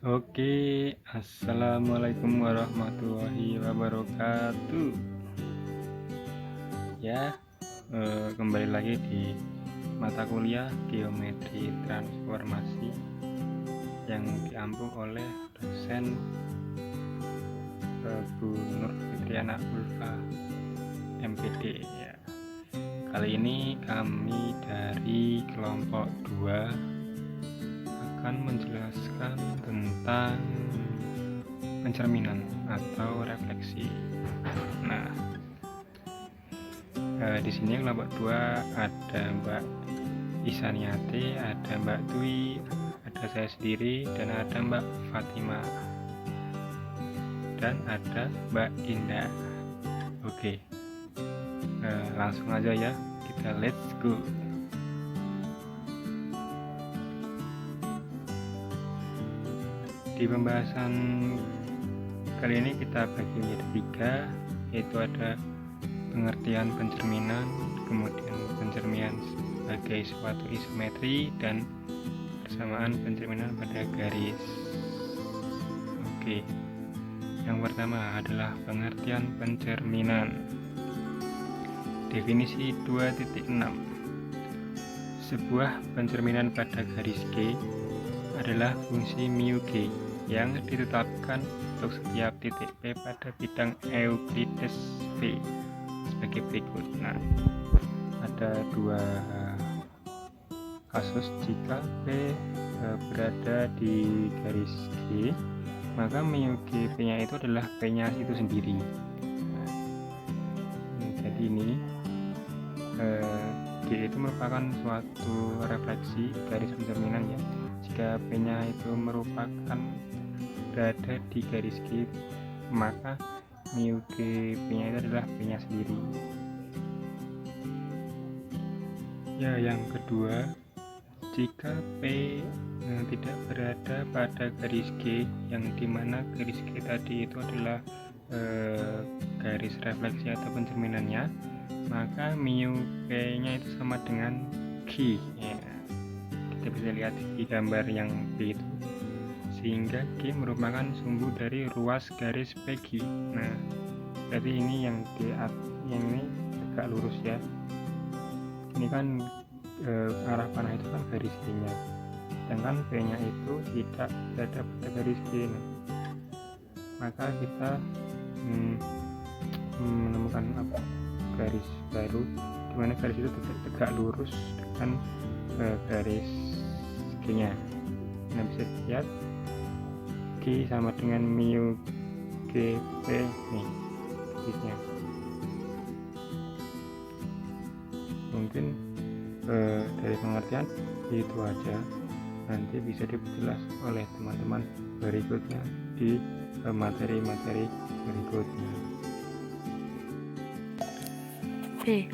Oke, assalamualaikum warahmatullahi wabarakatuh. Ya, kembali lagi di mata kuliah Geometri Transformasi yang diampu oleh dosen Bu Nur Fitriana Ulfa, MPD. Ya. Kali ini kami dari kelompok 2 akan menjelaskan tentang pencerminan atau refleksi. Nah, di sini kelompok 2 ada Mbak Isaniati, ada Mbak Dwi, ada saya sendiri, dan ada Mbak Fatima, dan ada Mbak Indah. Oke, langsung aja ya, kita let's go. Di pembahasan kali ini kita bagi menjadi 3, yaitu ada pengertian pencerminan, kemudian pencerminan sebagai suatu isometri, dan persamaan pencerminan pada garis. Oke, yang pertama adalah pengertian pencerminan. Definisi 2.6. Sebuah pencerminan pada garis G adalah fungsi mu G yang ditetapkan untuk setiap titik P pada bidang Euklides V sebagai berikut. Nah, ada 2 kasus. Jika P berada di garis G, maka mu G P-nya itu adalah P-nya itu sendiri. Nah, jadi ini G itu merupakan suatu refleksi garis pencerminan ya. Jika P-nya itu merupakan berada di garis G, maka mu G P-nya itu adalah P-nya sendiri. Ya, yang kedua, jika P tidak berada pada garis G, yang dimana garis G tadi itu adalah garis refleksi atau pencerminannya, maka mu P-nya itu sama dengan G ya. Kita bisa lihat di gambar yang B itu, sehingga G merupakan sumbu dari ruas garis PG. Nah, berarti ini yang ini tegak lurus ya. Ini kan arah panah itu kan garis G-nya, sedangkan P-nya itu tidak berada pada garis G. Nah, maka kita menemukan garis baru di mana garis itu tegak lurus dengan garis G-nya. Nah, bisa dilihat G sama dengan mu G P nih garisnya. Mungkin dari pengertian itu aja, nanti bisa diperjelas oleh teman-teman berikutnya di materi-materi berikutnya. B.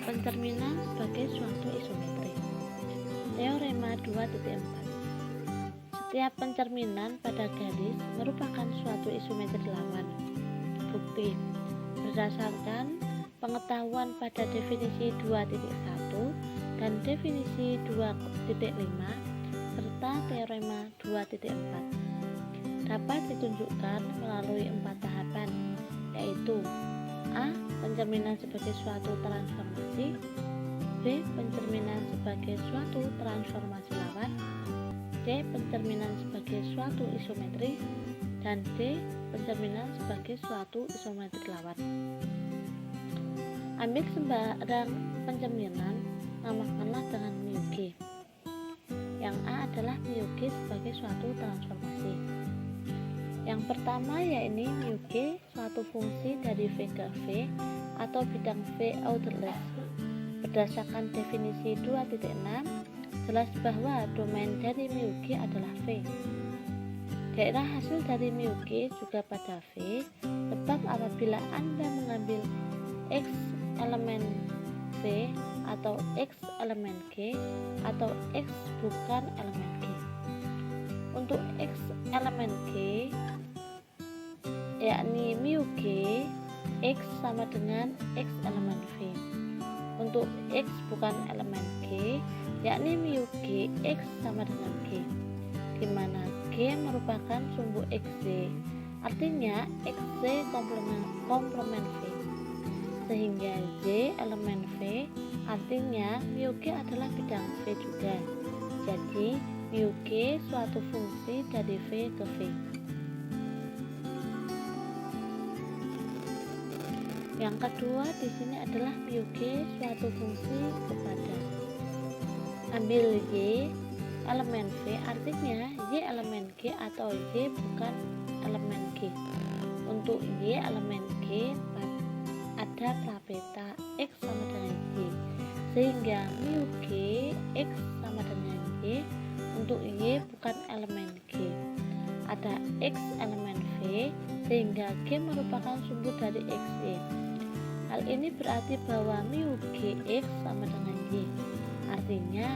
Pencerminan sebagai suatu isometri. Teorema 2.4. Setiap pencerminan pada garis merupakan suatu isometri lawan. Bukti berdasarkan pengetahuan pada definisi 2.1 dan definisi 2.5 serta teorema 2.4 dapat ditunjukkan melalui 4 tahapan, yaitu A. Pencerminan sebagai suatu transformasi, B. Pencerminan sebagai suatu transformasi lawan, C. Pencerminan sebagai suatu isometri, dan D. Pencerminan sebagai suatu isometri lawan. Ambil sembarang pencerminan, namakanlah dengan mu G. Yang A adalah mu G sebagai suatu transformasi. Yang pertama yaitu mu G suatu fungsi dari V ke V atau bidang V outlet. Berdasarkan definisi 2.6, jelas bahwa domain dari mu G adalah V. Daerah hasil dari mu G juga pada V, sebab apabila Anda mengambil X elemen V atau X elemen G atau X bukan elemen G. Untuk X elemen G yakni mu G, X sama dengan X elemen V. Untuk X bukan elemen G yakni mu G X sama dengan G, di mana G merupakan sumbu XY, artinya XY komplement V, sehingga Y elemen V, artinya mu G adalah bidang V juga. Jadi mu G suatu fungsi dari V ke V. Yang kedua di sini adalah mu G suatu fungsi kepada. Ambil Y elemen V, artinya Y elemen G atau Y bukan elemen G. Untuk Y elemen G ada prapeta X sama dengan Y, sehingga mu G X sama dengan Y. Untuk Y bukan elemen G, ada X elemen V, sehingga G merupakan sumbu dari XY. Hal ini berarti bahwa mu G X sama dengan Y, artinya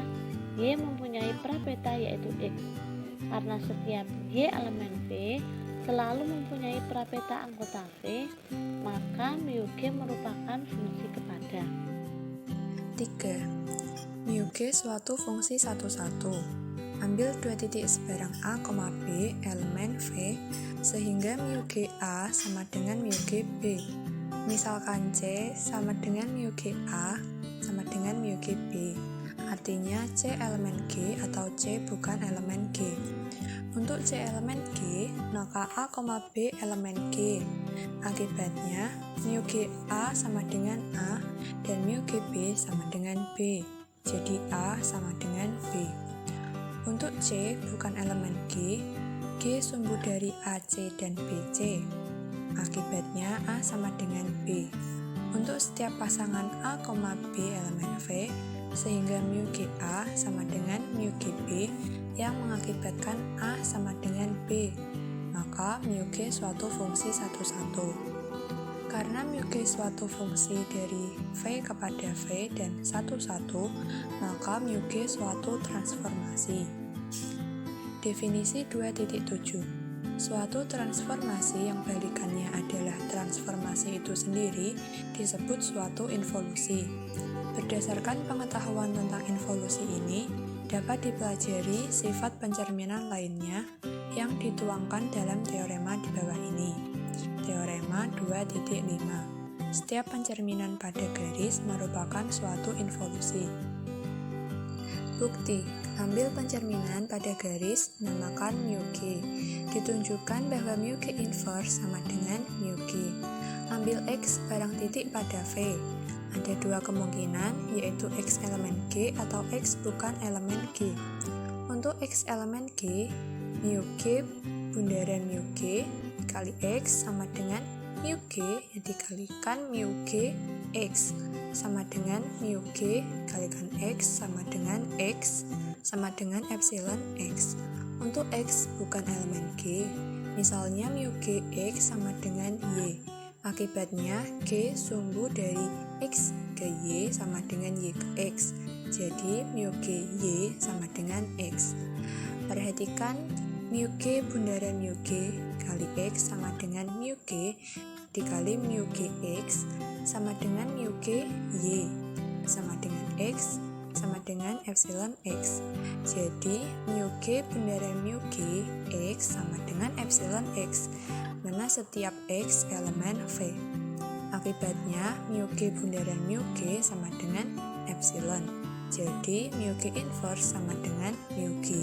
Y mempunyai prapeta yaitu X. Karena setiap Y elemen V selalu mempunyai prapeta anggota V, maka mu G merupakan fungsi kepada. 3. Mu G suatu fungsi satu-satu. Ambil dua titik sebarang A, B elemen V, sehingga mu G A sama dengan mu G B. Misalkan C sama dengan mu G A sama dengan mu G B. Artinya C elemen G atau C bukan elemen G. Untuk C elemen G, maka A, B elemen G. Akibatnya, mu G A sama dengan A dan mu G B sama dengan B. Jadi A sama dengan B. Untuk C bukan elemen G, G sumbu dari AC dan BC. Akibatnya A sama dengan B. Untuk setiap pasangan A, B elemen V, sehingga mu G A sama dengan mu G B yang mengakibatkan A sama dengan B, maka mu G suatu fungsi satu-satu. Karena mu G suatu fungsi dari V kepada V dan satu-satu, maka mu G suatu transformasi. Definisi 2.7. Suatu transformasi yang balikannya adalah transformasi itu sendiri disebut suatu involusi. Berdasarkan pengetahuan tentang involusi ini, dapat dipelajari sifat pencerminan lainnya yang dituangkan dalam teorema di bawah ini. Teorema 2.5. Setiap pencerminan pada garis merupakan suatu involusi. Bukti, ambil pencerminan pada garis, namakan mu G. Ditunjukkan bahwa mu G inverse sama dengan mu G. Ambil X barang titik pada V. Ada dua kemungkinan, yaitu X elemen G atau X bukan elemen G. Untuk X elemen G, mu G bundaran mu G dikali X sama dengan mu G yang dikalikan mu G X sama dengan mu G kalikan X sama dengan X sama dengan epsilon X. Untuk X bukan elemen G, misalnya mu G X sama dengan Y. Akibatnya G sumbu dari X ke Y sama dengan Y ke X. Jadi mu G Y sama dengan X. Perhatikan mu G bundaran mu G kali X sama dengan mu G dikali mu G X sama dengan mu G Y sama dengan X sama dengan epsilon X. Jadi mu G bundaran mu G X sama dengan epsilon X, mana setiap X elemen V. Akibatnya mu G bundaran mu G sama dengan epsilon. Jadi mu G inverse sama dengan mu G.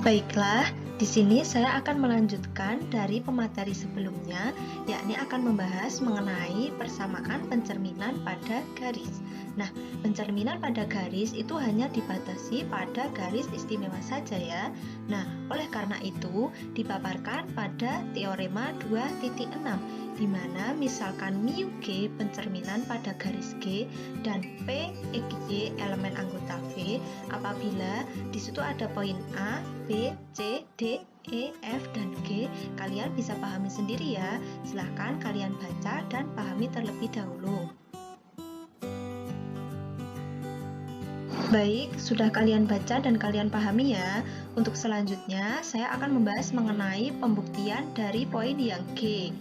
Baiklah, di sini saya akan melanjutkan dari pemateri sebelumnya, yakni akan membahas mengenai persamaan pencerminan pada garis. Nah, pencerminan pada garis itu hanya dibatasi pada garis istimewa saja ya. Nah, oleh karena itu dipaparkan pada teorema 2.6, di mana misalkan mu G pencerminan pada garis G dan P, X, Y elemen anggota V apabila di situ ada poin A, B, C, D, E, F, dan G. Kalian bisa pahami sendiri ya. Silahkan kalian baca dan pahami terlebih dahulu. Baik, sudah kalian baca dan kalian pahami ya. Untuk selanjutnya, saya akan membahas mengenai pembuktian dari poin yang G.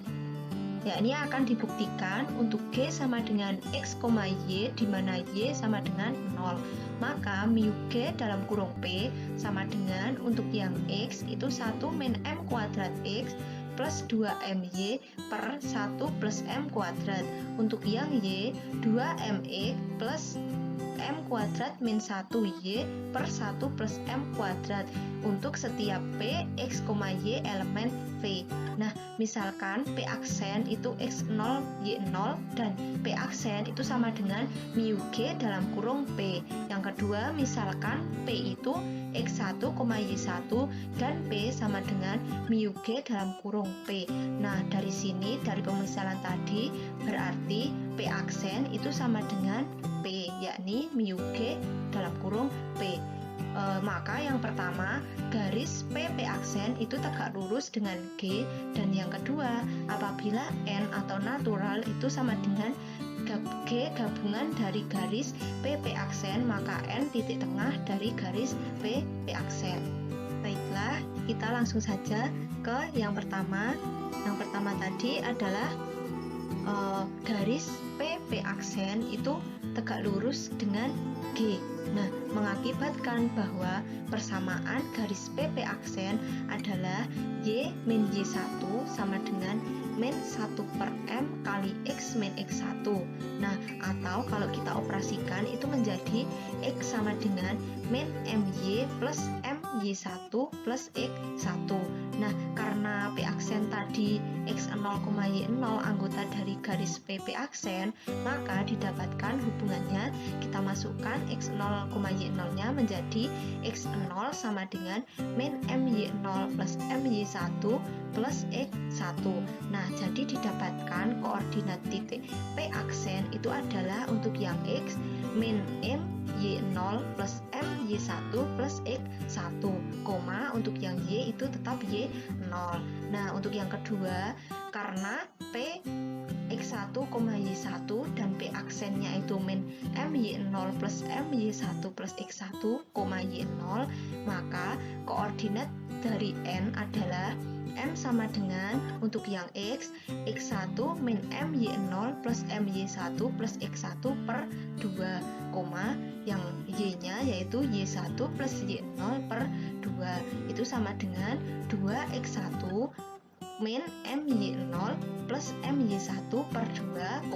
yakni akan dibuktikan untuk G sama dengan X, Y, di mana Y sama dengan 0. Maka mu G dalam kurung P sama dengan untuk yang X itu 1 min M kuadrat X plus 2MY per 1 plus M kuadrat. Untuk yang Y, 2MX plus M kuadrat min 1Y per 1 plus M kuadrat untuk setiap P, X, Y elemen V. Nah, misalkan P aksen itu X0, Y0 dan P aksen itu sama dengan mu G dalam kurung P. Yang kedua, misalkan P itu X1, Y1 dan P sama dengan mu G dalam kurung P. Nah, dari sini, dari pemisalan tadi, berarti P aksen itu sama dengan P, yakni mu G dalam kurung P. Maka yang pertama, garis PP aksen itu tegak lurus dengan G, dan yang kedua, apabila N atau natural itu sama dengan G gabungan dari garis PP aksen, maka N titik tengah dari garis PP aksen. Baiklah, kita langsung saja ke yang pertama. Yang pertama tadi adalah garis PP aksen itu tegak lurus dengan G. Nah, mengakibatkan bahwa persamaan garis PP aksen adalah Y min Y1 sama dengan min 1 per M kali X min X1. Nah, atau kalau kita operasikan itu menjadi X sama dengan min MY plus MY1 plus X1. Nah, karena P aksen tadi X0, Y0 anggota dari garis PP aksen, maka didapatkan hubungannya, kita masukkan X0, Y0 nya menjadi X0 sama dengan min MY0 plus MY1 plus X1. Nah, jadi didapatkan koordinat titik P aksen itu adalah untuk yang X min M Y0 plus MY1 plus X1, koma untuk yang Y itu tetap Y0. Nah, untuk yang kedua, karena P X1, Y1 dan P aksennya itu min MY0 plus MY1 plus X1, Y0, maka koordinat dari N adalah M sama dengan untuk yang X, X1 min MY0 plus MY1 plus X1 per 2, yang Y-nya yaitu Y1 plus Y0 per 2, itu sama dengan 2X1 min MY0 plus MY1 per 2,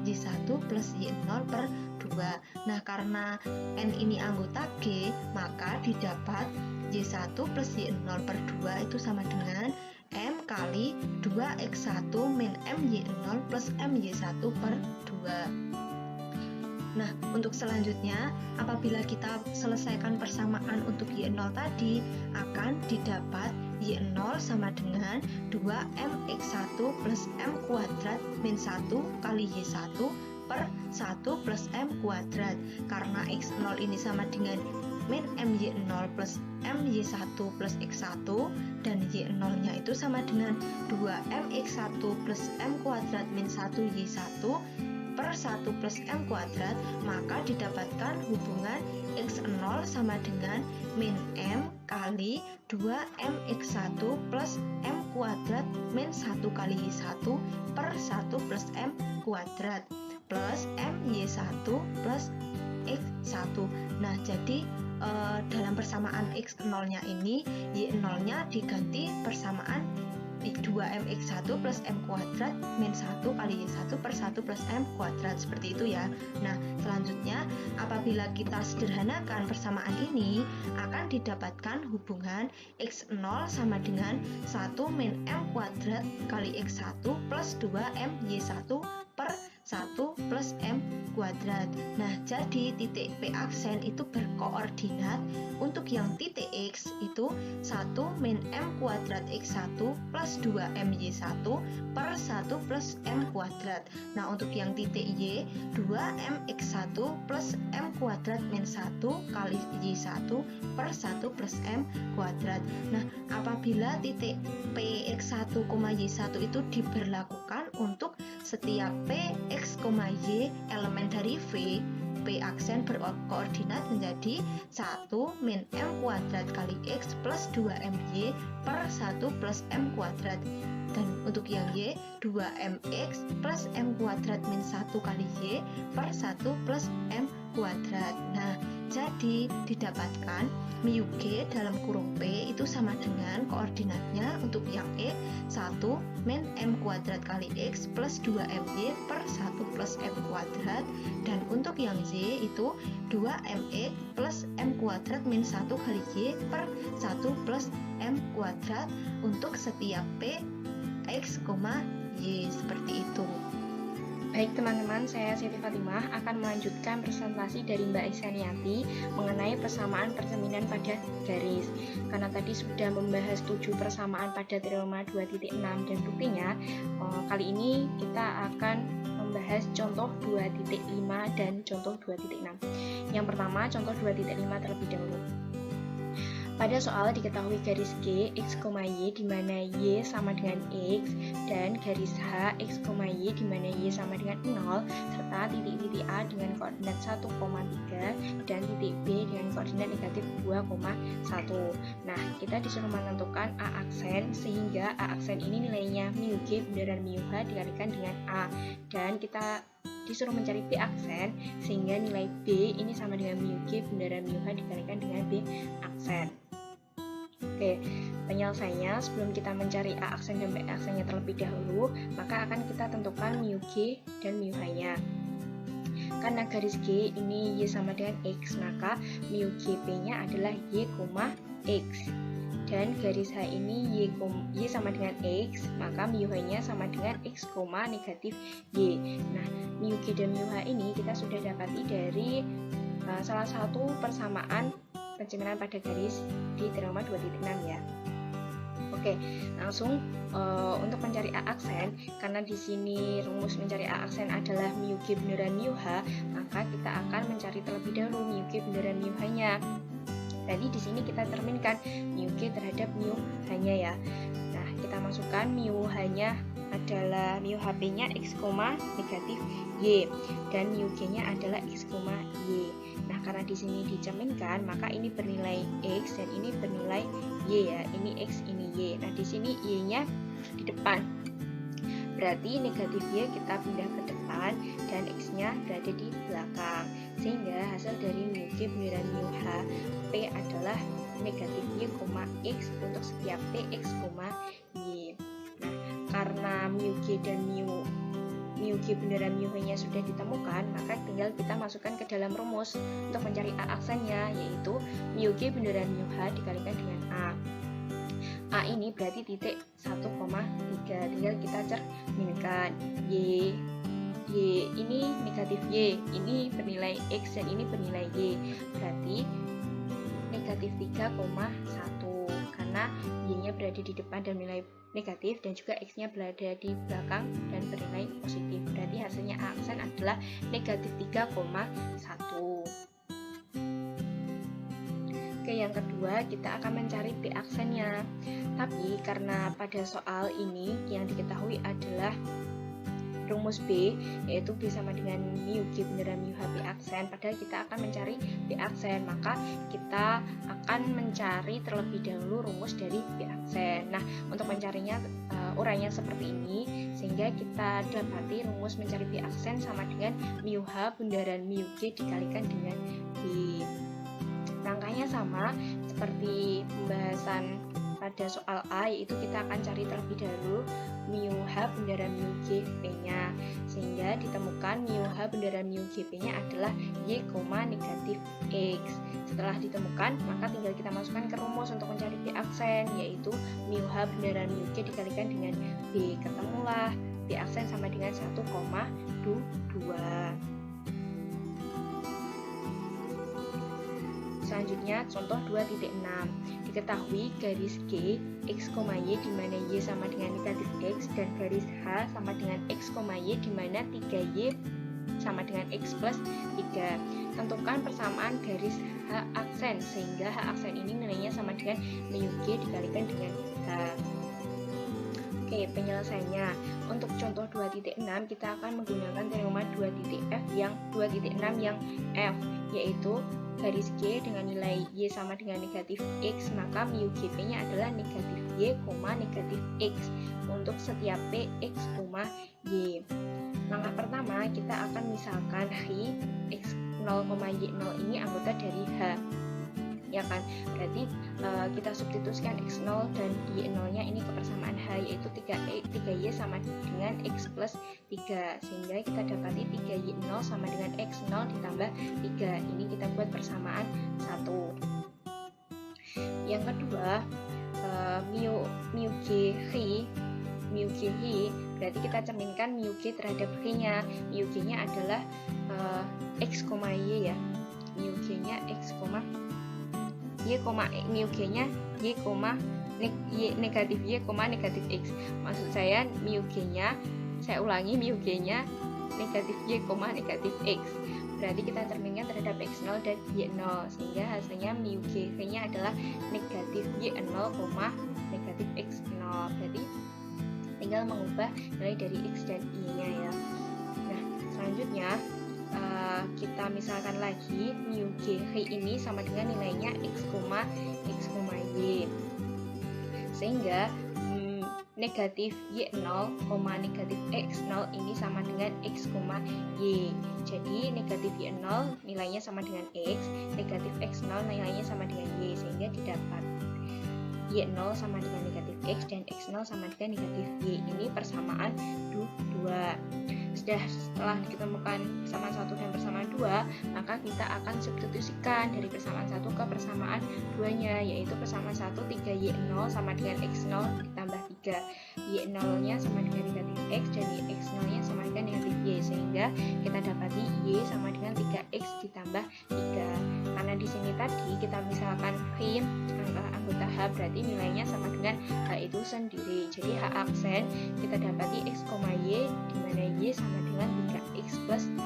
Y1 plus Y0 per 2. Nah, karena N ini anggota G, maka didapat Y1 plus Y0 per 2 itu sama dengan M kali 2X1 min MY0 plus MY1 per 2. Nah, untuk selanjutnya, apabila kita selesaikan persamaan untuk Y0 tadi, akan didapat Y0 sama dengan 2MX1 plus M kuadrat min 1 kali Y1 per 1 plus M kuadrat. Karena X0 ini sama dengan min MY0 plus MY1 plus X1 dan Y0 nya itu sama dengan 2MX1 plus M kuadrat min 1 Y1 per 1 plus M kuadrat, maka didapatkan hubungan X0 sama dengan min M kali 2MX1 plus M kuadrat min 1 kali Y1 per 1 plus M kuadrat plus MY1 plus X1. Nah, jadi dalam persamaan X0 nya ini, Y0 nya diganti persamaan 2MX1 plus M kuadrat min 1 kali Y1 per 1 plus M kuadrat, seperti itu ya. Nah, selanjutnya apabila kita sederhanakan persamaan ini, akan didapatkan hubungan X0 sama dengan 1 min M kuadrat kali X1 plus 2M Y1 per 1 plus M kuadrat. Nah, jadi titik P aksen itu berkoordinat untuk yang titik X itu 1 min M kuadrat X1 plus 2MY1 per 1 plus M kuadrat. Nah, untuk yang titik Y 2MX1 plus M kuadrat min 1 kali Y1 per 1 plus M kuadrat. Nah, apabila titik PX1, Y1 itu diberlakukan untuk setiap P, X, Y elemen dari V, P aksen berkoordinat menjadi 1 min M kuadrat kali X plus 2MY per 1 plus M kuadrat. Dan untuk yang Y, 2mx plus M kuadrat min 1 kali Y per 1 plus M kuadrat. Nah, jadi didapatkan mu G dalam kurung P itu sama dengan koordinatnya untuk yang E 1 min M kuadrat kali X plus 2MY per 1 plus M kuadrat, dan untuk yang Y itu 2mx plus M kuadrat min 1 kali Y per 1 plus M kuadrat untuk setiap P X, Y, seperti itu. Baik teman-teman, saya Siti Fatimah akan melanjutkan presentasi dari Mbak Isyaniati mengenai persamaan percerminan pada garis. Karena tadi sudah membahas 7 persamaan pada teorema 2.6 dan buktinya, kali ini kita akan membahas contoh 2.5 dan contoh 2.6. Yang pertama, contoh 2.5 terlebih dahulu. Pada soal diketahui garis G, X, Y di mana Y sama dengan X, dan garis H, X, Y di mana Y sama dengan 0, serta titik-titik A dengan koordinat 1,3 dan titik B dengan koordinat negatif 2,1. Nah, kita disuruh menentukan A aksen, sehingga A aksen ini nilainya mu G bundaran mu H dikalikan dengan A, dan kita disuruh mencari B aksen, sehingga nilai B ini sama dengan mu G bundaran mu H dikalikan dengan B aksen. Oke, penyelesaiannya sebelum kita mencari A aksen dan B aksennya terlebih dahulu, maka akan kita tentukan mu G dan mu H-nya. Karena garis G ini Y sama dengan X, maka mu GP-nya adalah Y, X. Dan garis H ini Y sama dengan X, maka mu H-nya sama dengan X, negatif Y. Nah, mu G dan mu H ini kita sudah dapati dari salah satu persamaan pencerminan pada garis di teorema 2.6 ya. Oke, langsung untuk mencari A aksen, karena di sini rumus mencari A aksen adalah mu G bundaran mu H, maka kita akan mencari terlebih dahulu mu G bundaran mu H-nya. Tadi di sini kita terminkan mu G terhadap mu H-nya ya. Nah, kita masukkan mu H-nya adalah mu HP-nya X, negatif Y, dan mu G-nya adalah X, Y. Nah, karena di sini dicerminkan, maka ini bernilai X dan ini bernilai Y ya. Ini X, ini Y. Nah, di sini Y-nya di depan. Berarti negatif Y kita pindah ke depan dan X-nya berada di belakang. Sehingga hasil dari mu G bundaran mu H P adalah negatif Y, X untuk setiap P X, Y. Nah, karena mu G dan mu G bundaran mu H-nya sudah ditemukan, maka tinggal kita masukkan ke dalam rumus untuk mencari A aksennya, yaitu mu G bundaran mu H dikalikan dengan A. A ini berarti titik 1,3, tinggal kita cerminkan. Y ini negatif Y, ini bernilai X dan ini bernilai Y, berarti negatif 3,1, karena Y-nya berada di depan dan nilai negatif, dan juga X-nya berada di belakang dan bernilai positif. Berarti hasilnya A aksen adalah negatif 3,1. Oke, yang kedua kita akan mencari B aksennya. Tapi karena pada soal ini yang diketahui adalah rumus B, yaitu B sama dengan mu G bundaran mu H B aksen, padahal kita akan mencari B aksen, maka kita akan mencari terlebih dahulu rumus dari B aksen. Nah, untuk mencarinya urainya seperti ini, sehingga kita dapati rumus mencari B aksen sama dengan mu H bundaran mu G dikalikan dengan B. Rangkanya sama seperti pembahasan pada soal A, yaitu kita akan cari terlebih dahulu mu H bundaran mu G P-nya, sehingga ditemukan mu H bundaran mu G P-nya adalah Y, negatif X. Setelah ditemukan, maka tinggal kita masukkan ke rumus untuk mencari B aksen, yaitu mu H bundaran mu G dikalikan dengan B. Ketemulah B aksen sama dengan 1,2. Selanjutnya, contoh 2.6. Diketahui garis G, X, Y di mana Y sama dengan negatif X, dan garis H sama dengan X, Y di mana 3Y sama dengan X plus 3. Tentukan persamaan garis H aksen, sehingga H aksen ini nilainya sama dengan mu G dikalikan dengan H. Oke, penyelesaiannya. Untuk contoh 2.6 kita akan menggunakan teorema 2.f yang 2.6 yang f, yaitu garis G dengan nilai Y sama dengan negatif X, maka mu GP-nya adalah negatif Y, negatif X untuk setiap P, X, Y. Langkah pertama, kita akan misalkan X0, Y0 ini anggota dari H, ya kan? Berarti kita substitusikan X0 dan Y0-nya ini ke persamaan H, yaitu 3Y sama dengan X plus 3, sehingga kita dapati 3Y0 sama dengan X0 ditambah 3. Ini kita buat persamaan 1. Yang kedua, mu G berarti kita cerminkan mu G terhadap G-nya. Mu G-nya adalah X, Y ya. Mu G-nya X, Y, mu G-nya Y, negatif Y, negatif X. Maksud saya mu G-nya, saya ulangi, mu G-nya negatif Y, negatif X. Berarti kita cerminkan terhadap X0 dan Y0, sehingga hasilnya mu G-nya adalah negatif Y0, negatif X0. Berarti tinggal mengubah nilai dari X dan Y-nya ya. Nah, selanjutnya kita misalkan lagi mu G ini sama dengan nilainya X, Y, sehingga negatif Y0, negatif X0 ini sama dengan X, Y. Jadi negatif Y0 nilainya sama dengan X, negatif X0 nilainya sama dengan Y, sehingga didapat Y0 sama dengan negatif X dan X0 sama dengan negatif Y. Ini persamaan 2. Setelah ditemukan persamaan 1 dan persamaan 2, maka kita akan substitusikan dari persamaan 1 ke persamaan 2-nya, yaitu persamaan 1 3Y0 sama dengan X0 ditambah 3. Y0-nya sama dengan negatif X dan X0-nya sama dengan negatif Y, sehingga kita dapati Y sama dengan 3X ditambah 3. Karena di sini tadi kita misalkan anggota H, berarti nilainya sama dengan H itu sendiri. Jadi H aksen kita dapati X, Y, di mana Y sama dengan 3X plus 3.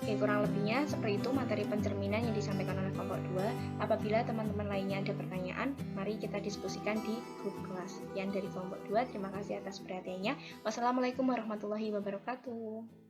Oke, kurang lebihnya seperti itu materi pencerminan yang disampaikan oleh kelompok 2. Apabila teman-teman lainnya ada pertanyaan, mari kita diskusikan di grup kelas. Sekian dari kelompok 2, terima kasih atas perhatiannya. Wassalamualaikum warahmatullahi wabarakatuh.